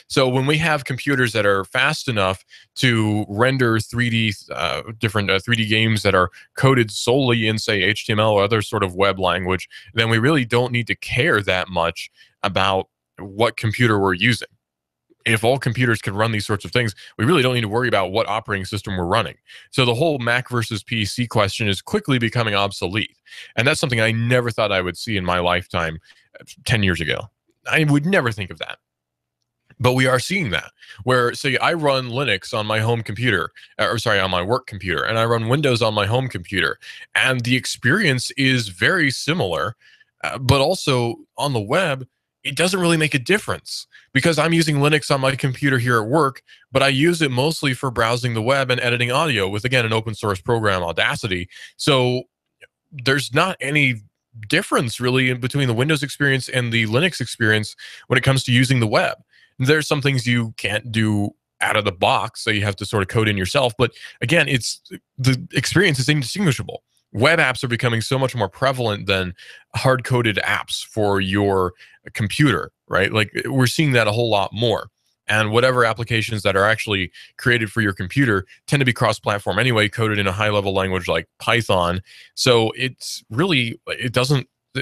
So when we have computers that are fast enough to render 3D different 3D games that are coded solely in, say, HTML or other sort of web language, then we really don't need to care that much about what computer we're using. If all computers can run these sorts of things, we really don't need to worry about what operating system we're running. So the whole Mac versus PC question is quickly becoming obsolete. And that's something I never thought I would see in my lifetime 10 years ago. I would never think of that. But we are seeing that, where, say, I run Linux on my home computer, or sorry, on my work computer, and I run Windows on my home computer. And the experience is very similar, but also on the web, it doesn't really make a difference because I'm using Linux on my computer here at work, but I use it mostly for browsing the web and editing audio with, again, an open source program, Audacity. So there's not any difference really in between the Windows experience and the Linux experience when it comes to using the web. There's some things you can't do out of the box, so you have to sort of code in yourself. But again, the experience is indistinguishable. Web apps are becoming so much more prevalent than hard-coded apps for your computer, right? Like, we're seeing that a whole lot more. And whatever applications that are actually created for your computer tend to be cross-platform anyway, coded in a high-level language like Python. So it's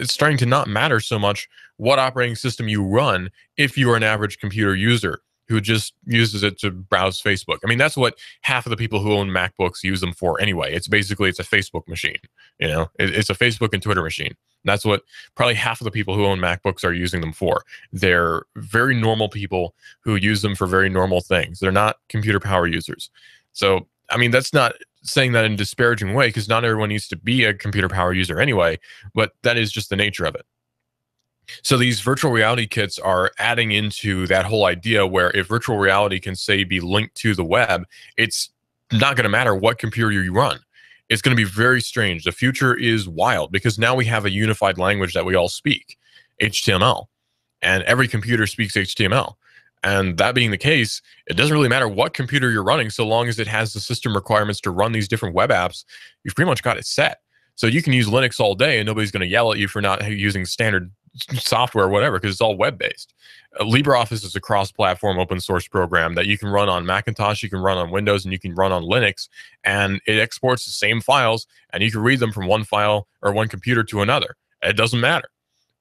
starting to not matter so much what operating system you run if you're an average computer user who just uses it to browse Facebook. I mean, that's what half of the people who own MacBooks use them for anyway. It's a Facebook machine. It's a Facebook and Twitter machine. That's what probably half of the people who own MacBooks are using them for. They're very normal people who use them for very normal things. They're not computer power users. So, I mean, that's not saying that in a disparaging way, because not everyone needs to be a computer power user anyway, but that is just the nature of it. So these virtual reality kits are adding into that whole idea where if virtual reality can, say, be linked to the web, it's not going to matter what computer you run. It's going to be very strange. The future is wild because now we have a unified language that we all speak, HTML, and every computer speaks HTML. And that being the case, it doesn't really matter what computer you're running, so long as it has the system requirements to run these different web apps, you've pretty much got it set. So you can use Linux all day and nobody's going to yell at you for not using standard software or whatever, because it's all web-based. LibreOffice is a cross-platform open source program that you can run on Macintosh, you can run on Windows, and you can run on Linux, and it exports the same files, and you can read them from one file or one computer to another. It doesn't matter.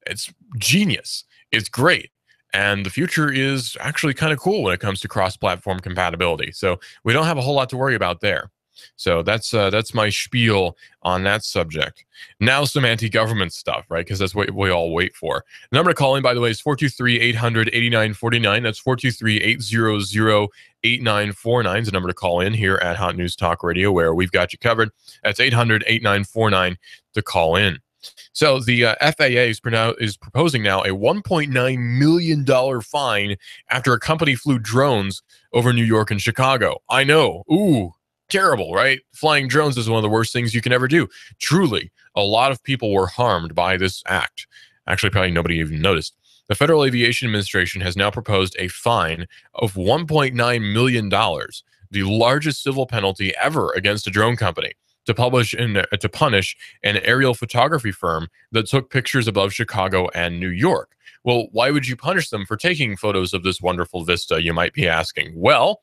It's genius. It's great. And the future is actually kind of cool when it comes to cross-platform compatibility. So we don't have a whole lot to worry about there. So that's my spiel on that subject. Now some anti-government stuff, right? Because that's what we all wait for. The number to call in, by the way, is 423-800-8949. That's 423-800-8949 is the number to call in here at Hot News Talk Radio, where we've got you covered. That's 800-8949 to call in. So the FAA is proposing now a $1.9 million fine after a company flew drones over New York and Chicago. I know. Ooh. Terrible, right? Flying drones is one of the worst things you can ever do. Truly, a lot of people were harmed by this act. Actually, probably nobody even noticed. The Federal Aviation Administration has now proposed a fine of $1.9 million, the largest civil penalty ever against a drone company, to punish an aerial photography firm that took pictures above Chicago and New York. Well, why would you punish them for taking photos of this wonderful vista, you might be asking? Well,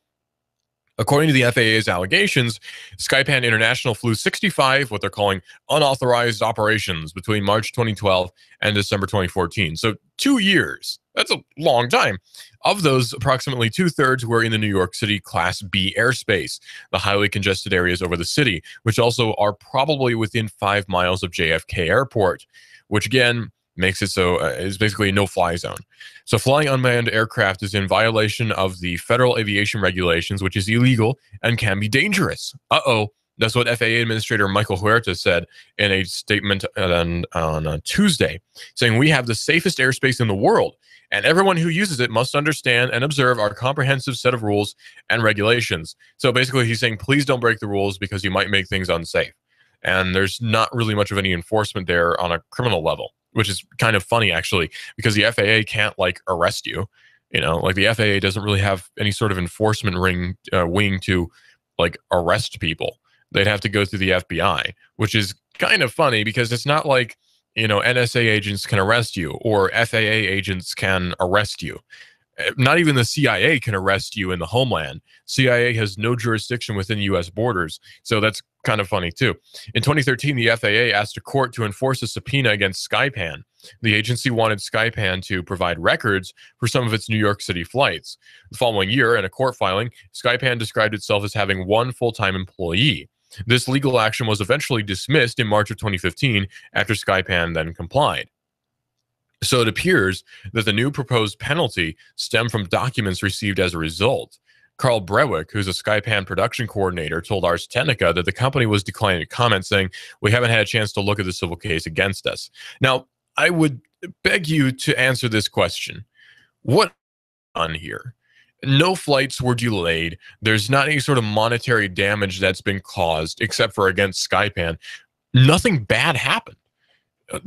according to the FAA's allegations, Skypan International flew 65 what they're calling unauthorized operations between March 2012 and December 2014. So 2 years. That's a long time. Of those, approximately 2/3 were in the New York City Class B airspace, the highly congested areas over the city, which also are probably within 5 miles of JFK Airport, which again makes it so it's basically a no-fly zone. So flying unmanned aircraft is in violation of the federal aviation regulations, which is illegal and can be dangerous. Uh-oh. That's what FAA Administrator Michael Huerta said in a statement on Tuesday, saying, "We have the safest airspace in the world, and everyone who uses it must understand and observe our comprehensive set of rules and regulations." So basically he's saying, please don't break the rules because you might make things unsafe. And there's not really much of any enforcement there on a criminal level, which is kind of funny, actually, because the FAA can't, like, arrest you. Like, the FAA doesn't really have any sort of enforcement wing to, like, arrest people. They'd have to go through the FBI, which is kind of funny because it's not like, NSA agents can arrest you or FAA agents can arrest you. Not even the CIA can arrest you in the homeland. CIA has no jurisdiction within U.S. borders. So that's kind of funny, too. In 2013, the FAA asked a court to enforce a subpoena against Skypan. The agency wanted Skypan to provide records for some of its New York City flights. The following year, in a court filing, Skypan described itself as having one full-time employee. This legal action was eventually dismissed in March of 2015 after Skypan then complied. So it appears that the new proposed penalty stemmed from documents received as a result. Carl Brewick, who's a Skypan production coordinator, told Ars Technica that the company was declining to comment, saying, "We haven't had a chance to look at the civil case against us." Now, I would beg you to answer this question. What on here? No flights were delayed. There's not any sort of monetary damage that's been caused, except for against Skypan. Nothing bad happened.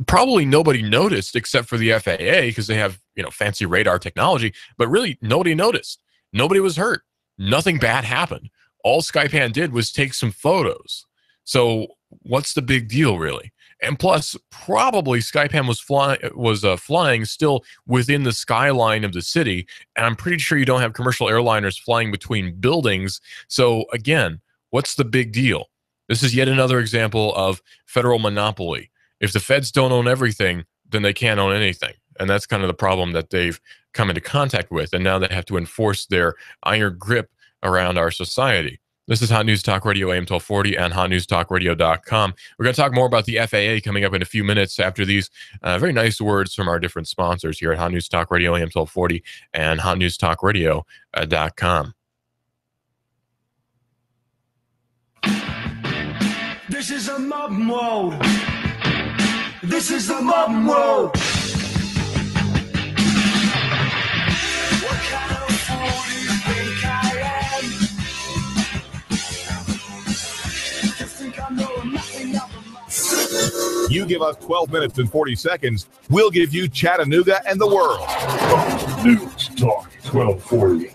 Probably nobody noticed except for the FAA because they have, fancy radar technology, but really nobody noticed. Nobody was hurt. Nothing bad happened. All Skypan did was take some photos. So what's the big deal, really? And plus, probably Skypan was flying still within the skyline of the city, and I'm pretty sure you don't have commercial airliners flying between buildings. So again, what's the big deal? This is yet another example of federal monopoly. If the feds don't own everything, then they can't own anything. And that's kind of the problem that they've come into contact with. And now they have to enforce their iron grip around our society. This is Hot News Talk Radio AM 1240 and hotnewstalkradio.com. We're going to talk more about the FAA coming up in a few minutes after these very nice words from our different sponsors here at Hot News Talk Radio AM 1240 and hotnewstalkradio.com. This is a modern world. This is the modern world. What kind of fool do you think I am? You think I know nothing of my... You give us 12 minutes and 40 seconds, we'll give you Chattanooga and the world. News Talk 1240.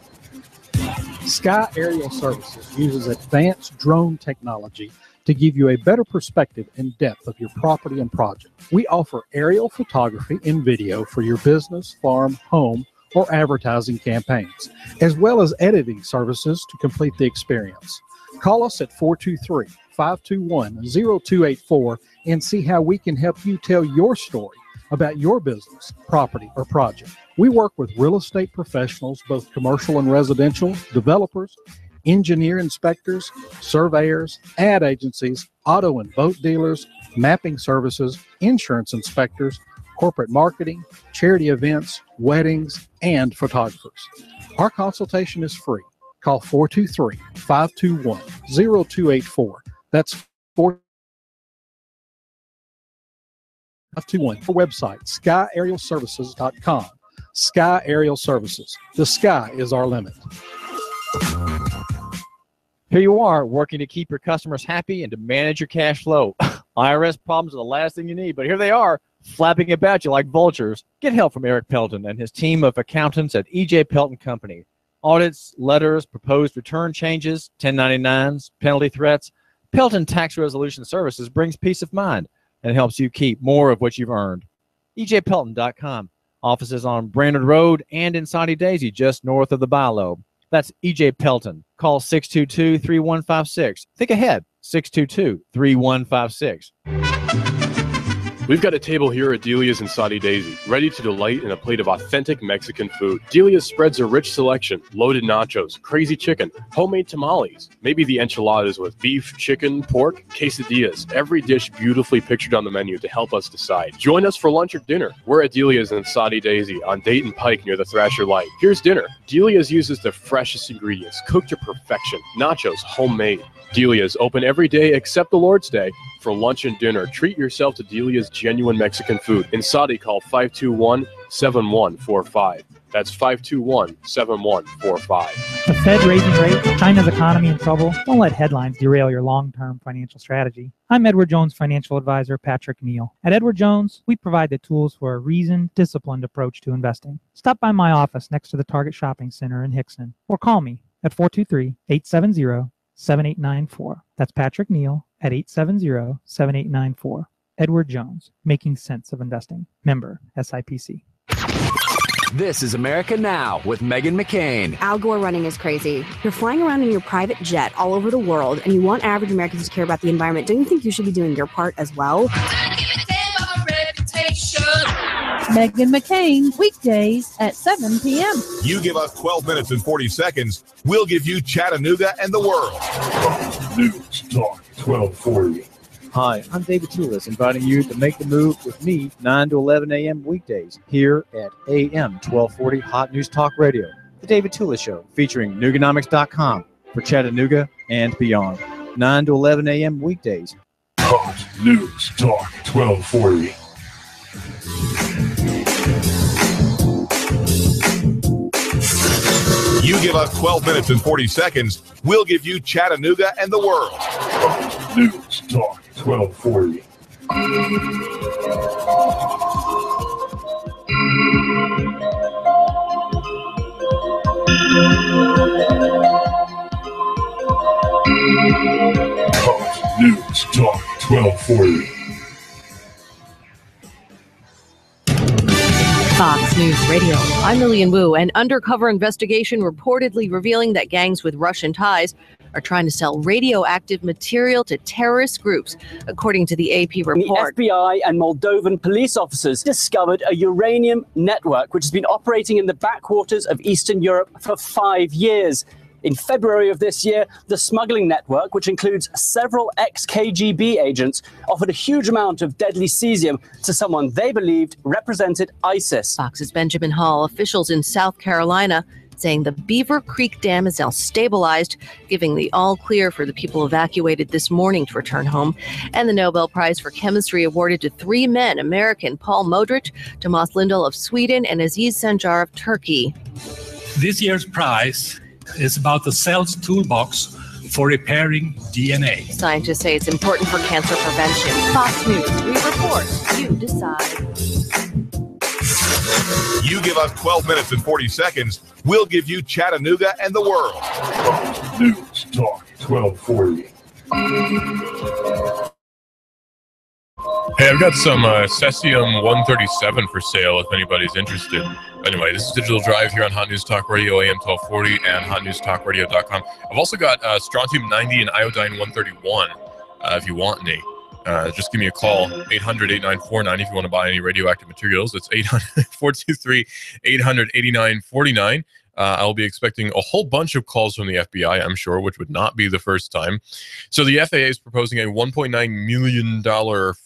Sky Aerial Services uses advanced drone technology to give you a better perspective and depth of your property and project. We offer aerial photography and video for your business, farm, home, or advertising campaigns, as well as editing services to complete the experience. Call us at 423-521-0284 and see how we can help you tell your story about your business, property, or project. We work with real estate professionals, both commercial and residential, developers, engineer inspectors, surveyors, ad agencies, auto and boat dealers, mapping services, insurance inspectors, corporate marketing, charity events, weddings, and photographers. Our consultation is free. Call 423-521-0284. That's 521. Our website, skyaerialservices.com. Sky Aerial Services. The sky is our limit. Here you are, working to keep your customers happy and to manage your cash flow. IRS problems are the last thing you need, but here they are, flapping about you like vultures. Get help from Eric Pelton and his team of accountants at E.J. Pelton Company. Audits, letters, proposed return changes, 1099s, penalty threats. Pelton Tax Resolution Services brings peace of mind and helps you keep more of what you've earned. EJPelton.com. Offices on Brainerd Road and in Soddy Daisy, just north of the Bilo. That's E.J. Pelton. Call 622-3156. Think ahead, 622-3156. We've got a table here at Delia's in Soddy Daisy, ready to delight in a plate of authentic Mexican food. Delia's spreads a rich selection, loaded nachos, crazy chicken, homemade tamales, maybe the enchiladas with beef, chicken, pork, quesadillas. Every dish beautifully pictured on the menu to help us decide. Join us for lunch or dinner. We're at Delia's in Soddy Daisy on Dayton Pike near the Thrasher Light. Here's dinner. Delia's uses the freshest ingredients, cooked to perfection. Nachos, homemade. Delia's open every day except the Lord's Day. For lunch and dinner, treat yourself to Delia's genuine Mexican food. In Saudi, call 521-7145. That's 521-7145. The Fed raising rates, China's economy in trouble. Don't let headlines derail your long-term financial strategy. I'm Edward Jones financial advisor Patrick Neal. At Edward Jones, we provide the tools for a reasoned, disciplined approach to investing. Stop by my office next to the Target Shopping Center in Hickson or call me at 423-870-7894. That's Patrick Neal at 870-7894. Edward Jones, making sense of investing. Member SIPC. This is America Now with Meghan McCain. Al Gore running is crazy. You're flying around in your private jet all over the world, and you want average Americans to care about the environment. Don't you think you should be doing your part as well? Meghan McCain, weekdays at 7 p.m. You give us 12 minutes and 40 seconds, we'll give you Chattanooga and the world. Fox News Talk 1240. Hi, I'm David Tulis, inviting you to make the move with me 9 to 11 a.m. weekdays here at AM 1240 Hot News Talk Radio. The David Tulis Show, featuring Nooganomics.com for Chattanooga and beyond. 9 to 11 a.m. weekdays. Hot News Talk 1240. You give us 12 minutes and 40 seconds, we'll give you Chattanooga and the world. Fox News Talk 1240. Fox News Talk 1240. Fox News Radio. I'm Lillian Wu. An undercover investigation reportedly revealing that gangs with Russian ties are trying to sell radioactive material to terrorist groups, according to the AP report. The FBI and Moldovan police officers discovered a uranium network which has been operating in the backwaters of Eastern Europe for 5 years. In February of this year, the smuggling network, which includes several ex-KGB agents, offered a huge amount of deadly cesium to someone they believed represented ISIS. Fox's Benjamin Hall, officials in South Carolina saying the Beaver Creek Dam is now stabilized, giving the all clear for the people evacuated this morning to return home. And the Nobel Prize for Chemistry awarded to 3 men, American Paul Modrich, Tomas Lindell of Sweden, and Aziz Sanjar of Turkey. This year's prize is about the cell's toolbox for repairing DNA. Scientists say it's important for cancer prevention. Fox News, we report, you decide. You give us 12 minutes and 40 seconds, we'll give you Chattanooga and the world. Fox News Talk 1240. Hey, I've got some Cesium 137 for sale if anybody's interested. Anyway, this is Digital Drive here on Hot News Talk Radio, AM 1240 and hotnewstalkradio.com. I've also got strontium 90 and iodine 131 if you want any. Just give me a call, 800-8949 if you want to buy any radioactive materials. It's 800-423-800-8949. I'll be expecting a whole bunch of calls from the FBI, I'm sure, which would not be the first time. So the FAA is proposing a $1.9 million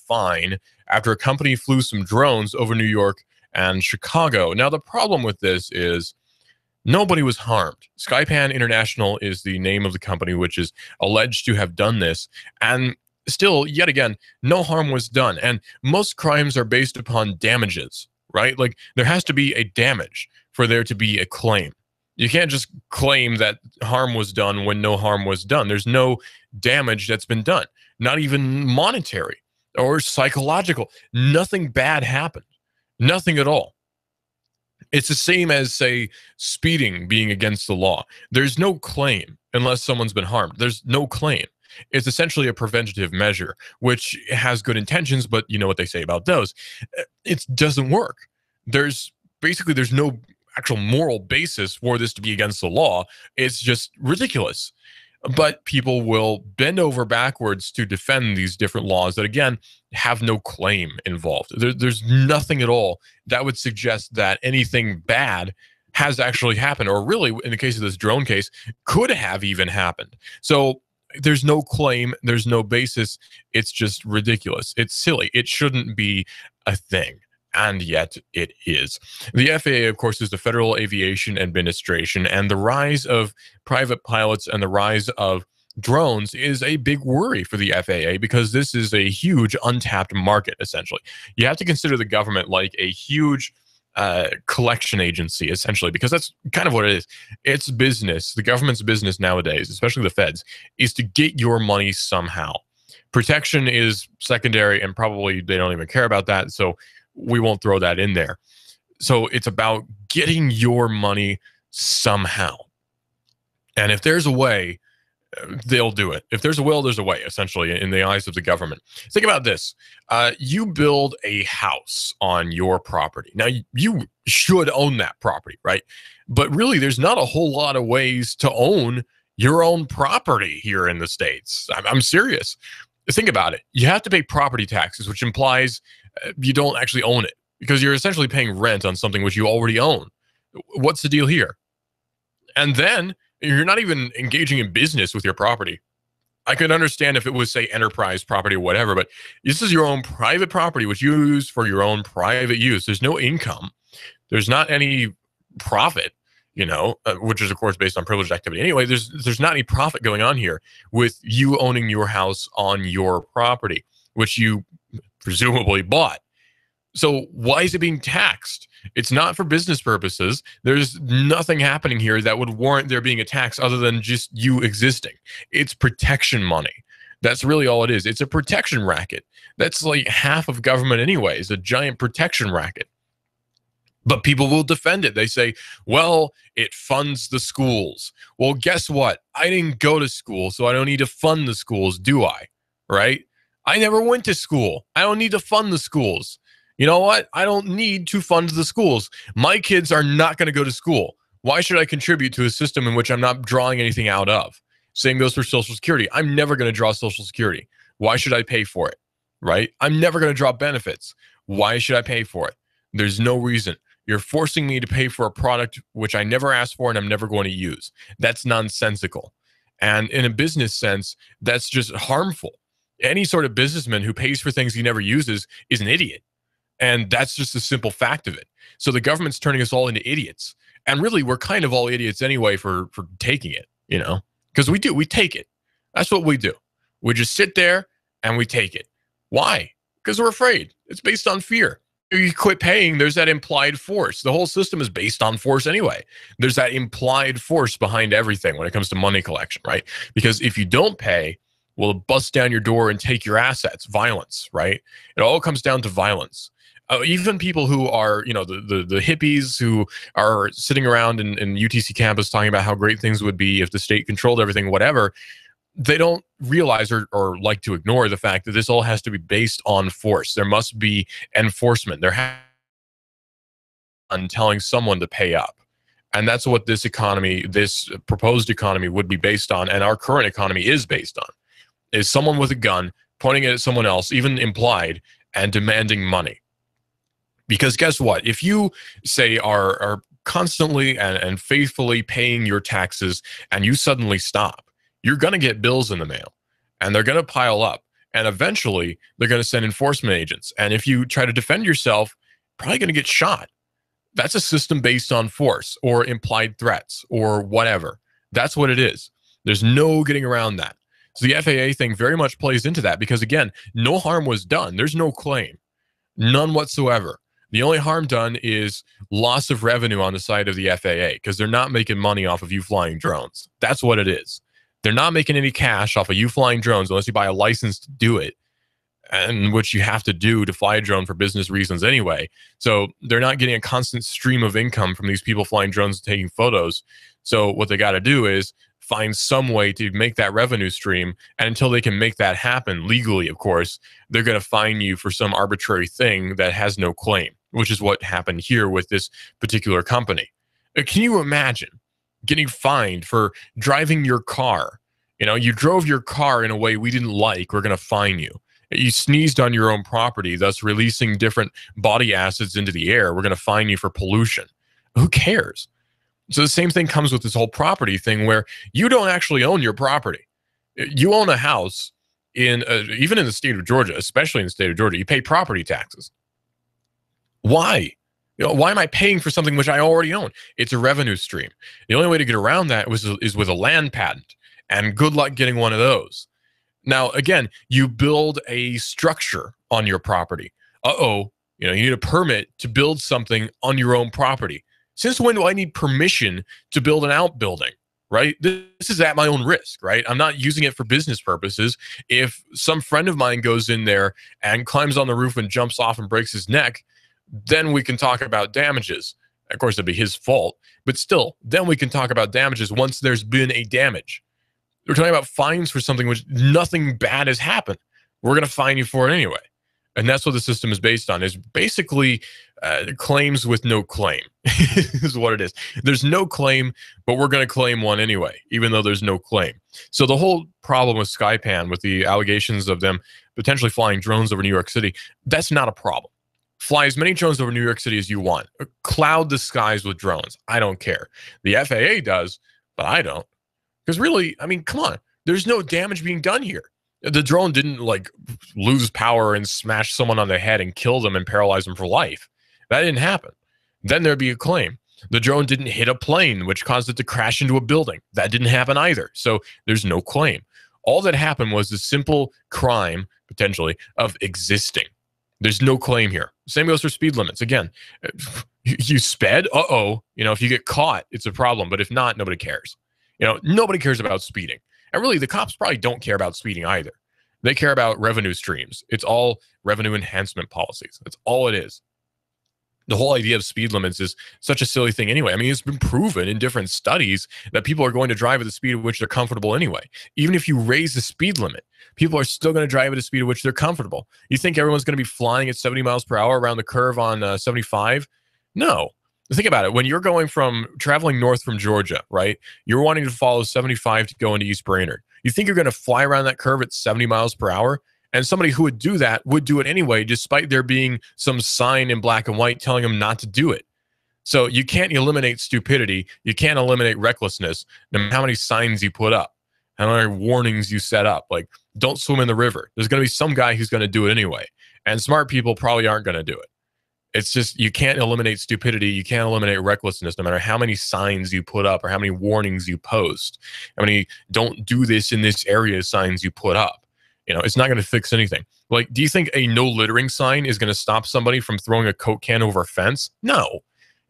fine after a company flew some drones over New York and Chicago. Now, the problem with this is nobody was harmed. Skypan International is the name of the company which is alleged to have done this. And still, yet again, no harm was done. And most crimes are based upon damages, right? Like, there has to be a damage for there to be a claim. You can't just claim that harm was done when no harm was done. There's no damage that's been done, not even monetary or psychological. Nothing bad happened. Nothing at all. It's the same as, say, speeding being against the law. There's no claim unless someone's been harmed. There's no claim. It's essentially a preventative measure, which has good intentions, but you know what they say about those. It doesn't work. There's no actual moral basis for this to be against the law. It's just ridiculous. But people will bend over backwards to defend these different laws that, again, have no claim involved. There's nothing at all that would suggest that anything bad has actually happened, or really, in the case of this drone case, could have even happened. So there's no claim, there's no basis. It's just ridiculous. It's silly. It shouldn't be a thing. And yet it is. The FAA, of course, is the Federal Aviation Administration, and the rise of private pilots and the rise of drones is a big worry for the FAA because this is a huge untapped market, essentially. You have to consider the government like a huge collection agency, essentially, because that's kind of what it is. It's business. The government's business nowadays, especially the feds, is to get your money somehow. Protection is secondary, and probably they don't even care about that, so we won't throw that in there. So it's about getting your money somehow. And if there's a way they'll do it. If there's a will, there's a way, essentially, in the eyes of the government. Think about this. You build a house on your property. Now, you should own that property, right? But really, there's not a whole lot of ways to own your own property here in the States. I'm serious. Think about it. You have to pay property taxes, which implies you don't actually own it because you're essentially paying rent on something which you already own. What's the deal here? And then you're not even engaging in business with your property. I could understand if it was, say, enterprise property or whatever, but this is your own private property, which you use for your own private use. There's no income. There's not any profit, which is, of course, based on privileged activity. Anyway, there's not any profit going on here with you owning your house on your property, which you presumably bought. So why is it being taxed? It's not for business purposes. There's nothing happening here that would warrant there being a tax other than just you existing. It's protection money. That's really all it is. It's a protection racket. That's like half of government anyway. It's a giant protection racket. But people will defend it. They say, well, it funds the schools. Well, guess what? I didn't go to school, so I don't need to fund the schools, do I? Right? I never went to school. I don't need to fund the schools. You know what? I don't need to fund the schools. My kids are not going to go to school. Why should I contribute to a system in which I'm not drawing anything out of? Same goes for Social Security. I'm never going to draw Social Security. Why should I pay for it? Right? I'm never going to draw benefits. Why should I pay for it? There's no reason. You're forcing me to pay for a product which I never asked for and I'm never going to use. That's nonsensical. And in a business sense, that's just harmful. Any sort of businessman who pays for things he never uses is an idiot. And that's just the simple fact of it. So the government's turning us all into idiots. And really, we're kind of all idiots anyway for taking it, because we take it. That's what we do. We just sit there and we take it. Why? Because we're afraid. It's based on fear. If you quit paying, there's that implied force. The whole system is based on force anyway. There's that implied force behind everything when it comes to money collection, right? Because if you don't pay, we'll bust down your door and take your assets. Violence, right? It all comes down to violence. Even people who are, the hippies who are sitting around in UTC campus talking about how great things would be if the state controlled everything, whatever, they don't realize or like to ignore the fact that this all has to be based on force. There must be enforcement. On telling someone to pay up. And that's what this economy, this proposed economy would be based on, and our current economy is based on, is someone with a gun pointing it at someone else, even implied, and demanding money. Because guess what? If you, say, are constantly and faithfully paying your taxes and you suddenly stop, you're going to get bills in the mail and they're going to pile up. And eventually, they're going to send enforcement agents. And if you try to defend yourself, probably going to get shot. That's a system based on force or implied threats or whatever. That's what it is. There's no getting around that. So the FAA thing very much plays into that because, again, no harm was done. There's no claim. None whatsoever. The only harm done is loss of revenue on the side of the FAA because they're not making money off of you flying drones. That's what it is. They're not making any cash off of you flying drones unless you buy a license to do it, and which you have to do to fly a drone for business reasons anyway. So they're not getting a constant stream of income from these people flying drones and taking photos. So what they got to do is find some way to make that revenue stream. And until they can make that happen legally, of course, they're going to fine you for some arbitrary thing that has no claim, which is what happened here with this particular company. Can you imagine getting fined for driving your car? You drove your car in a way we didn't like. We're going to fine you. You sneezed on your own property, thus releasing different body acids into the air. We're going to fine you for pollution. Who cares? So the same thing comes with this whole property thing where you don't actually own your property. You own a house even in the state of Georgia, especially in the state of Georgia, you pay property taxes. Why? Why am I paying for something which I already own? It's a revenue stream. The only way to get around that is with a land patent, and good luck getting one of those. Now, again, you build a structure on your property. You need a permit to build something on your own property. Since when do I need permission to build an outbuilding, right? This is at my own risk, right? I'm not using it for business purposes. If some friend of mine goes in there and climbs on the roof and jumps off and breaks his neck, then we can talk about damages. Of course, it'd be his fault, but still, then we can talk about damages once there's been a damage. We're talking about fines for something which nothing bad has happened. We're going to fine you for it anyway. And that's what the system is based on, is basically claims with no claim is what it is. There's no claim, but we're going to claim one anyway, even though there's no claim. So the whole problem with Skypan, with the allegations of them potentially flying drones over New York City, that's not a problem. Fly as many drones over New York City as you want. Cloud the skies with drones. I don't care. The FAA does, but I don't. Because really, I mean, come on. There's no damage being done here. The drone didn't like lose power and smash someone on the head and kill them and paralyze them for life. That didn't happen. Then there'd be a claim. The drone didn't hit a plane, which caused it to crash into a building. That didn't happen either. So there's no claim. All that happened was the simple crime, potentially, of existing. There's no claim here. Same goes for speed limits. Again, you sped, if you get caught, it's a problem. But if not, nobody cares. Nobody cares about speeding. And really, the cops probably don't care about speeding either. They care about revenue streams. It's all revenue enhancement policies. That's all it is. The whole idea of speed limits is such a silly thing anyway. I mean, it's been proven in different studies that people are going to drive at the speed at which they're comfortable anyway. Even if you raise the speed limit, people are still going to drive at a speed at which they're comfortable. You think everyone's going to be flying at 70 miles per hour around the curve on 75? No. Think about it. When you're traveling north from Georgia, right? You're wanting to follow 75 to go into East Brainerd. You think you're going to fly around that curve at 70 miles per hour? And somebody who would do that would do it anyway, despite there being some sign in black and white telling them not to do it. So you can't eliminate stupidity. You can't eliminate recklessness, no matter how many signs you put up, how many warnings you set up. Like, don't swim in the river. There's going to be some guy who's going to do it anyway. And smart people probably aren't going to do it. It's just, you can't eliminate stupidity. You can't eliminate recklessness, no matter how many signs you put up or how many warnings you post, how many don't do this in this area signs you put up. It's not going to fix anything. Like, do you think a no littering sign is going to stop somebody from throwing a Coke can over a fence? No.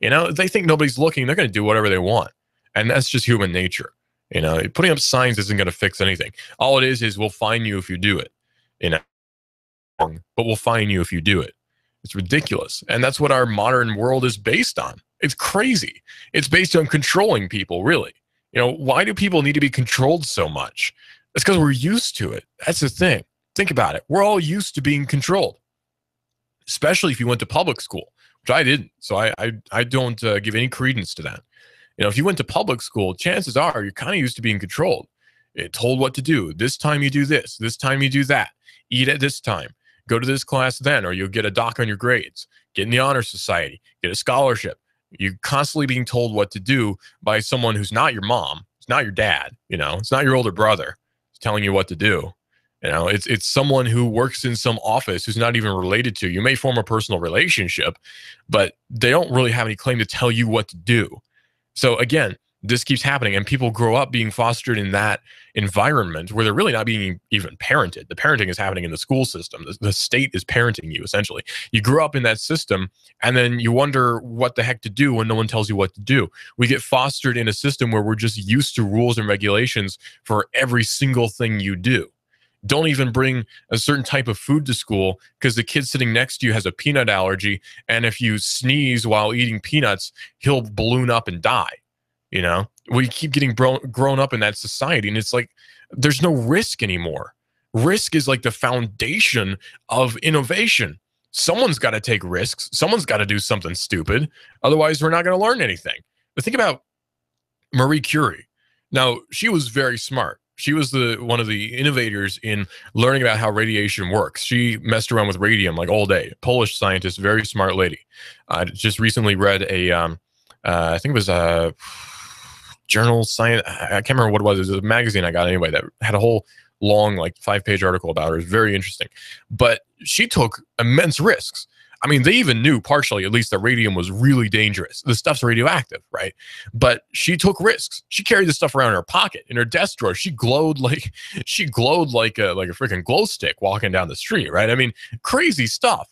If they think nobody's looking, they're going to do whatever they want. And that's just human nature. Putting up signs isn't going to fix anything. All it is we'll fine you if you do it. But we'll fine you if you do it. It's ridiculous. And that's what our modern world is based on. It's crazy. It's based on controlling people, really. Why do people need to be controlled so much? It's because we're used to it. That's the thing. Think about it. We're all used to being controlled, especially if you went to public school, which I didn't. So I don't give any credence to that. If you went to public school, chances are you're kind of used to being controlled. It told what to do. This time you do this. This time you do that. Eat at this time. Go to this class then, or you'll get a dock on your grades. Get in the honor society. Get a scholarship. You're constantly being told what to do by someone who's not your mom. It's not your dad. It's not your older brother telling you what to do. It's someone who works in some office who's not even related to you. You may form a personal relationship, but they don't really have any claim to tell you what to do. So again, this keeps happening, and people grow up being fostered in that environment where they're really not being even parented. The parenting is happening in the school system. The state is parenting you, essentially. You grew up in that system, and then you wonder what the heck to do when no one tells you what to do. We get fostered in a system where we're just used to rules and regulations for every single thing you do. Don't even bring a certain type of food to school because the kid sitting next to you has a peanut allergy, and if you sneeze while eating peanuts, he'll balloon up and die. We keep getting grown up in that society, and it's like there's no risk anymore. Risk is like the foundation of innovation. Someone's got to take risks. Someone's got to do something stupid. Otherwise, we're not going to learn anything. But think about Marie Curie. Now, she was very smart. She was one of the innovators in learning about how radiation works. She messed around with radium like all day. Polish scientist, very smart lady. I just recently read I think it was a journal science. I can't remember what it was. It was a magazine I got anyway that had a whole long, 5-page article about her. It was very interesting. But she took immense risks. I mean, they even knew partially, at least, that radium was really dangerous. The stuff's radioactive, right? But she took risks. She carried this stuff around in her pocket, in her desk drawer. She glowed like a freaking glow stick walking down the street, right? I mean, crazy stuff.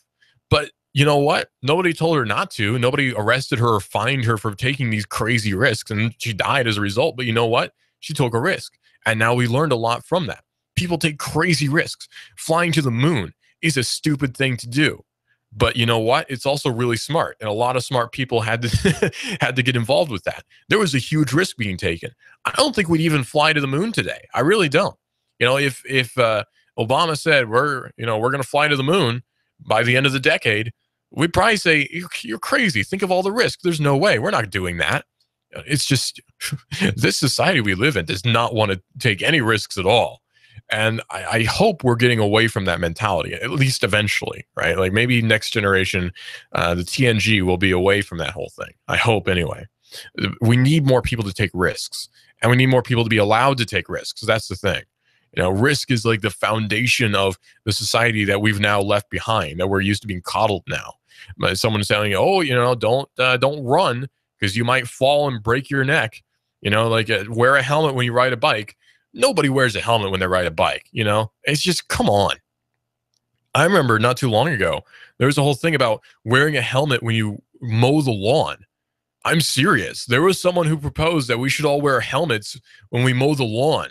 But you know what? Nobody told her not to. Nobody arrested her or fined her for taking these crazy risks, and she died as a result. But you know what? She took a risk, and now we learned a lot from that. People take crazy risks. Flying to the moon is a stupid thing to do. But you know what? It's also really smart, and a lot of smart people had to had to get involved with that. There was a huge risk being taken. I don't think we'd even fly to the moon today. I really don't. If Obama said we're going to fly to the moon by the end of the decade, we'd probably say you're crazy. Think of all the risk. There's no way. We're not doing that. It's just this society we live in does not want to take any risks at all. And I hope we're getting away from that mentality, at least eventually, right? Like maybe next generation, the TNG will be away from that whole thing. I hope anyway. We need more people to take risks, and we need more people to be allowed to take risks. That's the thing. Risk is like the foundation of the society that we've now left behind, that we're used to being coddled now. Someone's telling you, don't run because you might fall and break your neck. Wear a helmet when you ride a bike. Nobody wears a helmet when they ride a bike, It's just, come on. I remember not too long ago, there was a whole thing about wearing a helmet when you mow the lawn. I'm serious. There was someone who proposed that we should all wear helmets when we mow the lawn,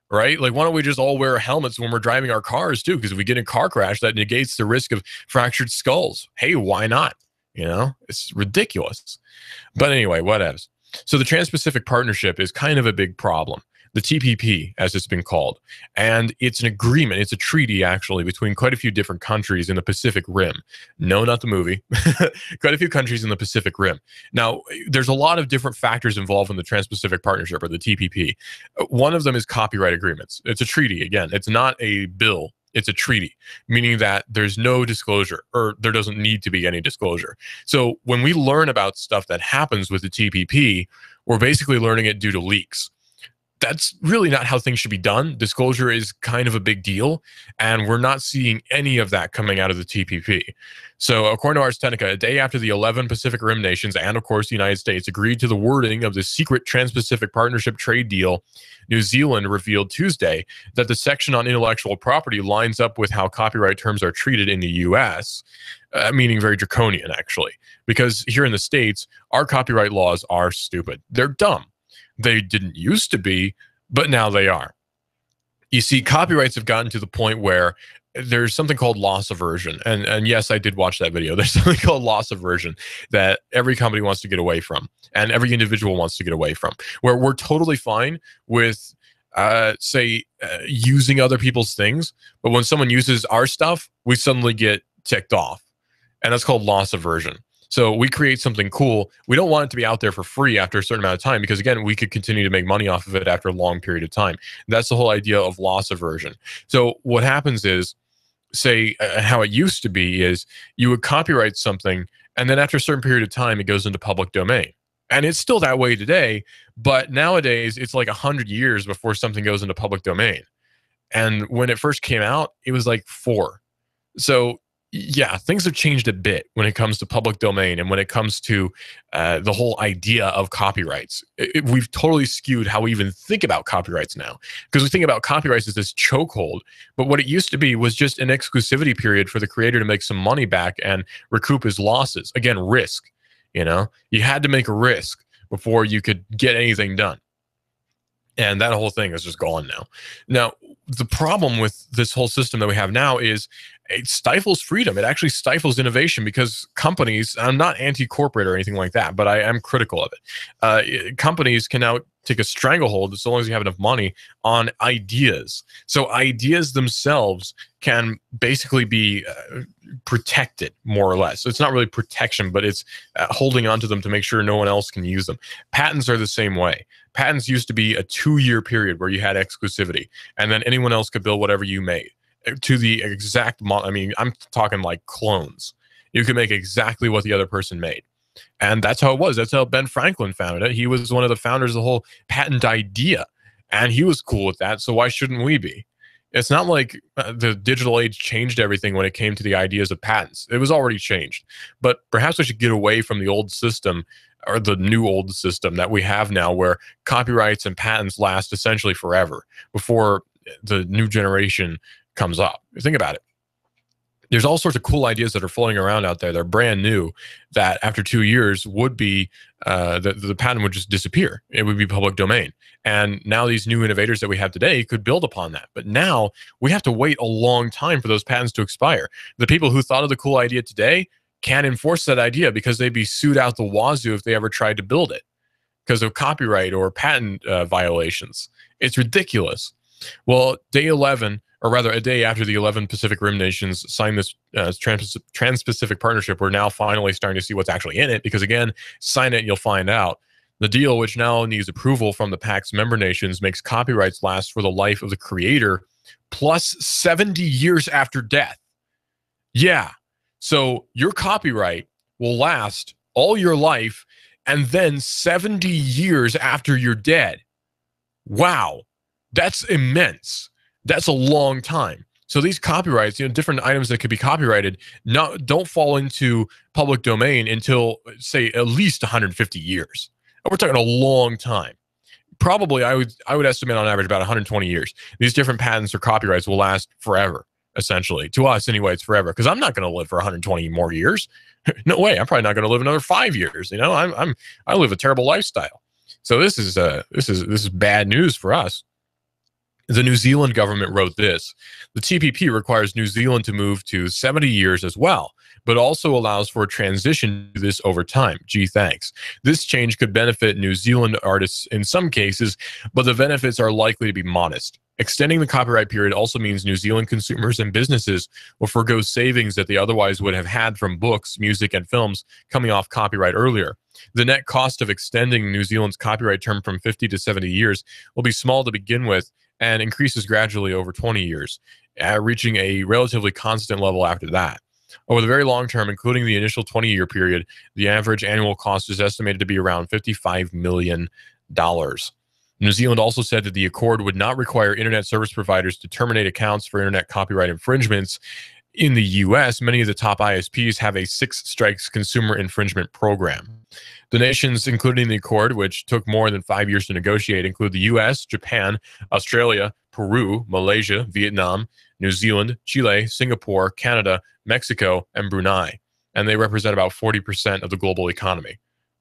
right? Like, why don't we just all wear helmets when we're driving our cars too? Because if we get in a car crash, that negates the risk of fractured skulls. Hey, why not? It's ridiculous. But anyway, whatevs. So the Trans-Pacific Partnership is kind of a big problem. The TPP, as it's been called. And it's an agreement. It's a treaty, actually, between quite a few different countries in the Pacific Rim. No, not the movie. Quite a few countries in the Pacific Rim. Now, there's a lot of different factors involved in the Trans-Pacific Partnership, or the TPP. One of them is copyright agreements. It's a treaty. Again, it's not a bill. It's a treaty, meaning that there's no disclosure, or there doesn't need to be any disclosure. So when we learn about stuff that happens with the TPP, we're basically learning it due to leaks. That's really not how things should be done. Disclosure is kind of a big deal, and we're not seeing any of that coming out of the TPP. So according to Ars Technica, a day after the 11 Pacific Rim nations, and of course the United States, agreed to the wording of the secret Trans-Pacific Partnership trade deal, New Zealand revealed Tuesday that the section on intellectual property lines up with how copyright terms are treated in the U.S., meaning very draconian, actually. Because here in the States, our copyright laws are stupid. They're dumb. They didn't used to be, but now they are. You see, copyrights have gotten to the point where there's something called loss aversion. And yes, I did watch that video. There's something called loss aversion that every company wants to get away from, and every individual wants to get away from, where we're totally fine with, using other people's things. But when someone uses our stuff, we suddenly get ticked off. And that's called loss aversion. So we create something cool. We don't want it to be out there for free after a certain amount of time, because again, we could continue to make money off of it after a long period of time. That's the whole idea of loss aversion. So what happens is, how it used to be is you would copyright something, and then after a certain period of time, it goes into public domain. And it's still that way today, but nowadays it's like 100 years before something goes into public domain. And when it first came out, it was like 4. So yeah, things have changed a bit when it comes to public domain, and when it comes to the whole idea of copyrights. We've totally skewed how we even think about copyrights now, because we think about copyrights as this chokehold. But what it used to be was just an exclusivity period for the creator to make some money back and recoup his losses. Again, risk. You had to make a risk before you could get anything done. And that whole thing is just gone now. Now, the problem with this whole system that we have now is it stifles freedom. It actually stifles innovation, because companies, I'm not anti-corporate or anything like that, but I am critical of it. Companies can now take a stranglehold, so long as you have enough money, on ideas. So ideas themselves can basically be protected, more or less. So it's not really protection, but it's holding onto them to make sure no one else can use them. Patents are the same way. Patents used to be a 2-year period where you had exclusivity, and then anyone else could build whatever you made to the exact I'm talking like clones. You could make exactly what the other person made. And that's how it was. That's how Ben Franklin founded it. He was one of the founders of the whole patent idea, and he was cool with that. So why shouldn't we be? It's not like the digital age changed everything when it came to the ideas of patents. It was already changed. But perhaps we should get away from the old system, or the new old system that we have now, where copyrights and patents last essentially forever before the new generation comes up. Think about it. There's all sorts of cool ideas that are floating around out there. They're brand new, that after 2 years would be, the patent would just disappear. It would be public domain. And now these new innovators that we have today could build upon that. But now we have to wait a long time for those patents to expire. The people who thought of the cool idea today can't enforce that idea because they'd be sued out the wazoo if they ever tried to build it because of copyright or patent violations. It's ridiculous. Well, day 11, or rather a day after the 11 Pacific Rim nations signed this Trans-Pacific Partnership, we're now finally starting to see what's actually in it because, again, sign it and you'll find out. The deal, which now needs approval from the Pact's member nations, makes copyrights last for the life of the creator plus 70 years after death. Yeah. So your copyright will last all your life and then 70 years after you're dead. Wow. That's immense. That's a long time. So these copyrights, different items that could be copyrighted, don't fall into public domain until, say, at least 150 years. We're talking a long time. Probably, I would estimate on average about 120 years. These different patents or copyrights will last forever, essentially. To us, anyway, it's forever. Because I'm not going to live for 120 more years. No way. I'm probably not going to live another 5 years. I live a terrible lifestyle. So this is bad news for us. The New Zealand government wrote this: the TPP requires New Zealand to move to 70 years as well, but also allows for a transition to this over time. Gee, thanks. This change could benefit New Zealand artists in some cases, but the benefits are likely to be modest. Extending the copyright period also means New Zealand consumers and businesses will forgo savings that they otherwise would have had from books, music, and films coming off copyright earlier. The net cost of extending New Zealand's copyright term from 50 to 70 years will be small to begin with, and increases gradually over 20 years, reaching a relatively constant level after that. Over the very long term, including the initial 20-year period, the average annual cost is estimated to be around $55 million. New Zealand also said that the accord would not require internet service providers to terminate accounts for internet copyright infringements. In the U.S., many of the top ISPs have a 6 strikes consumer infringement program. The nations including the accord, which took more than 5 years to negotiate, include the U.S., Japan, Australia, Peru, Malaysia, Vietnam, New Zealand, Chile, Singapore, Canada, Mexico, and Brunei. And they represent about 40% of the global economy.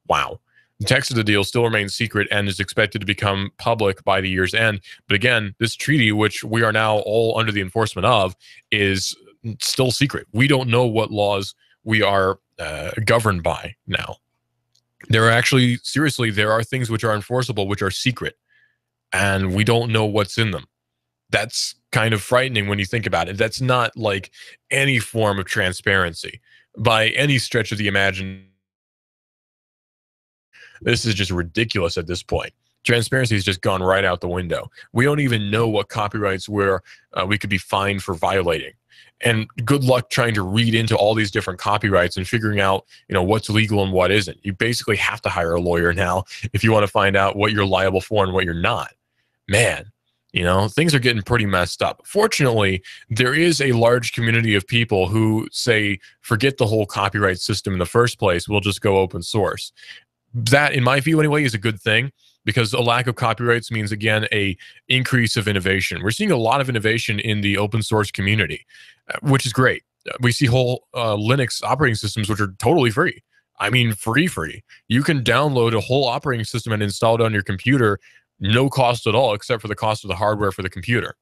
Wow. The text of the deal still remains secret and is expected to become public by the year's end. But again, this treaty, which we are now all under the enforcement of, is still secret. We don't know what laws we are governed by now. There are actually, seriously, there are things which are enforceable, which are secret, and we don't know what's in them. That's kind of frightening when you think about it. That's not like any form of transparency by any stretch of the imagination. This is just ridiculous at this point. Transparency has just gone right out the window. We don't even know what copyrights we could be fined for violating. And good luck trying to read into all these different copyrights and figuring out, what's legal and what isn't. You basically have to hire a lawyer now if you want to find out what you're liable for and what you're not. Man, things are getting pretty messed up. Fortunately, there is a large community of people who say, forget the whole copyright system in the first place. We'll just go open source. That, in my view anyway, is a good thing, because a lack of copyrights means, again, a increase of innovation. We're seeing a lot of innovation in the open source community, which is great. We see whole Linux operating systems which are totally free. I mean, free. You can download a whole operating system and install it on your computer, no cost at all, except for the cost of the hardware for the computer.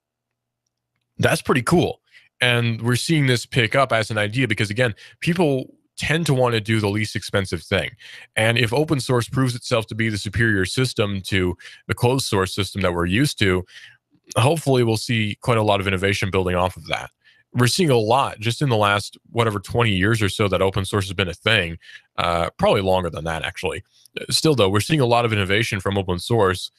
That's pretty cool. And we're seeing this pick up as an idea because, again, people tend to want to do the least expensive thing. And if open source proves itself to be the superior system to the closed source system that we're used to, hopefully we'll see quite a lot of innovation building off of that. We're seeing a lot just in the last, 20 years or so that open source has been a thing, probably longer than that, actually. Still, though, we're seeing a lot of innovation from open source,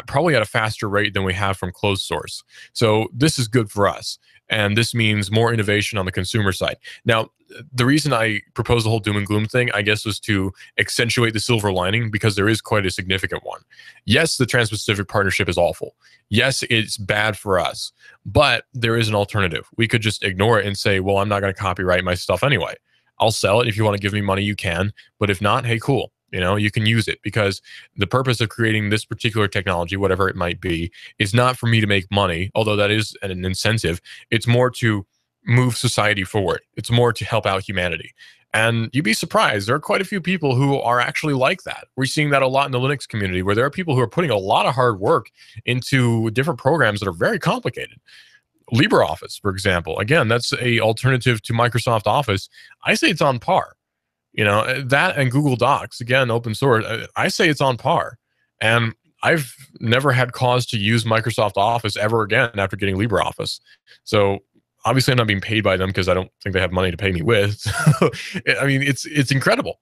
probably at a faster rate than we have from closed source. So this is good for us. And this means more innovation on the consumer side. Now, the reason I proposed the whole doom and gloom thing, I guess, was to accentuate the silver lining, because there is quite a significant one. Yes, the Trans-Pacific Partnership is awful. Yes, it's bad for us. But there is an alternative. We could just ignore it and say, well, I'm not going to copyright my stuff anyway. I'll sell it. If you want to give me money, you can. But if not, hey, cool. You can use it, because the purpose of creating this particular technology, whatever it might be, is not for me to make money, although that is an incentive. It's more to move society forward. It's more to help out humanity. And you'd be surprised. There are quite a few people who are actually like that. We're seeing that a lot in the Linux community, where there are people who are putting a lot of hard work into different programs that are very complicated. LibreOffice, for example, again, that's a alternative to Microsoft Office. I say it's on par. You know, that and Google Docs, again, open source, I say it's on par. And I've never had cause to use Microsoft Office ever again after getting LibreOffice. So obviously I'm not being paid by them because I don't think they have money to pay me with. So, I mean, it's incredible.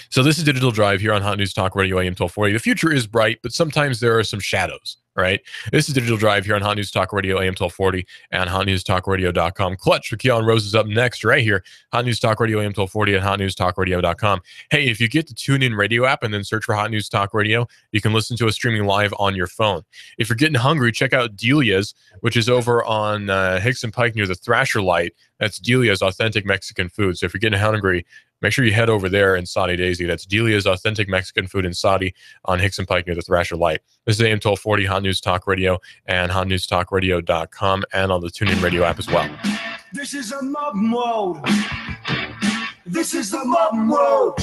So this is Digital Drive here on Hot News Talk Radio AM 1240. The future is bright, but sometimes there are some shadows, right? This is Digital Drive here on Hot News Talk Radio AM 1240 and hotnewstalkradio.com. Clutch for Keon Rose is up next right here. Hot News Talk Radio AM 1240 and hotnewstalkradio.com. Hey, if you get the TuneIn Radio app and then search for Hot News Talk Radio, you can listen to us streaming live on your phone. If you're getting hungry, check out Delia's, which is over on Hickson Pike near the Thrasher Light. That's Delia's Authentic Mexican Food. So if you're getting hungry, make sure you head over there in Saudi Daisy. That's Delia's Authentic Mexican Food in Saudi on Hickson Pike near the Thrasher Light. This is AM 1240 Hot News Talk Radio and hotnewstalkradio.com and on the TuneIn Radio app as well. This is a modern world. This is the modern world.